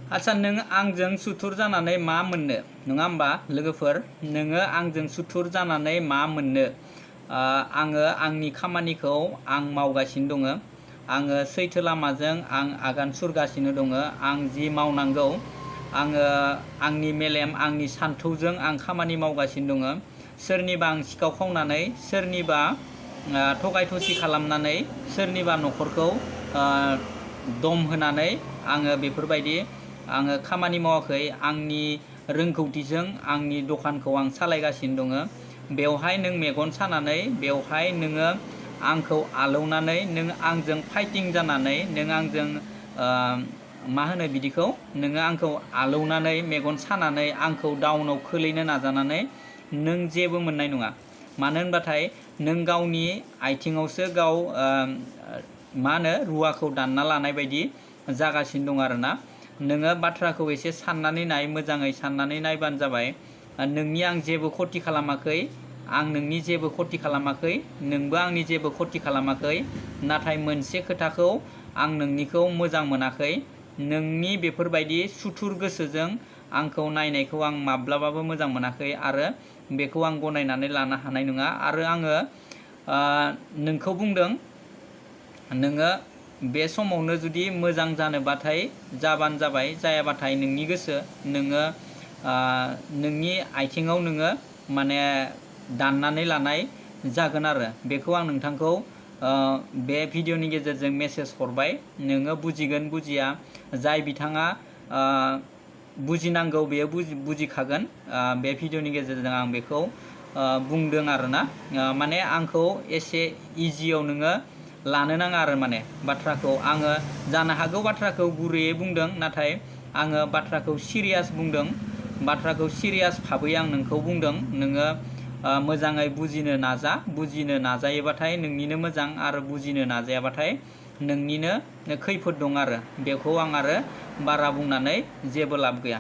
आच्छा नों आंजों सुथुर जानानै मा मोननो नङा होमबा लोगोफोर नोङो आंजों सुथुर जानानै मा मोननो आङो आंनि खामानिखौ आं मावगासिनो दङ आङो सैथो लामाजों आं आगान सुरगासिनो दङ आं जि मावनांगौ आङो आंनि मेलेम आंनि सान्थौजों आं खामानि मावगासिनो दङ सोरनिबा आं सिखाव खावनानै सोरनिबा थगाय थसि खालामनानै सोरनिबा न'खरखौ दम होनानै आङो बेफोरबायदि आङो खामानि मावाखै आंनि रोंगौथिजों आंनि दखानखौ आं सालायगासिनो दङ बेवहाय नों मेगन सानानै बेवहाय नोङो आंखौ आलौनानै नों आंजों फाइटिं जानानै नों आंजों मा होनो बिदिखौ नोङो आंखौ आलौनानै मेगन सानानै आंखौ डाउनाव खोलैनो नाजानानै नों जेबो मोननाय नङा मानो होनबाथाय नों गावनि आथिङावसो गाव मा होनो रुवाखौ दानना लानाय बायदि जागासिनो दं आरोना नोङो बाथ्राखौ एसे साननानै नाय मोजाङै साननानै नायबानो जाबाय नोंनि आं जेबो खथि खालामाखै आं नोंनि जेबो खथि खालामाखै नोंबो आंनि जेबो खथि खालामाखै नाथाय मोनसे खोथाखौ आं नोंनिखौ मोजां मोनाखै नोंनि बेफोरबायदि सुथुर गोसोजों आंखौ नायनायखौ आं माब्लाबाबो मोजां मोनाखै आरो बेखौ आं गनायनानै लानो हानाय नङा आरो आङो नोंखौ बुंदों नोङो बे समावनो जुदि मोजां जानोबाथाय जाबानो जाबाय जायाबाथाय नोंनि गोसो नोङो नोंनि आथिङाव नोङो माने दाननानै लानाय जागोन आरो बेखौ आं नोंथांखौ बे भिडिअनि गेजेरजों मेसेज हरबाय नोङो बुजिगोन बुजिया जाय बिथाङा बुजिनांगौ बेयो बुजिखागोन बे भिडिअनि गेजेरजों आं बेखौ बुंदों आरोना माने आंखौ एसे इजियाव नोङो लानो नाङा आरो माने बाथ्राखौ आङो जानो हागौ बाथ्राखौ गुरैयै बुंदों नाथाय आङो बाथ्राखौ सिरियास बुंदों बाथ्राखौ सिरियास भाबै आं नोंखौ बुंदों नोङो मोजाङै बुजिनो नाजायोबाथाय नोंनिनो मोजां आरो बुजिनो नाजायाबाथाय नोंनिनो खैफोद दं आरो बेखौ आं आरो बारा बुंनानै जेबो लाब गैया।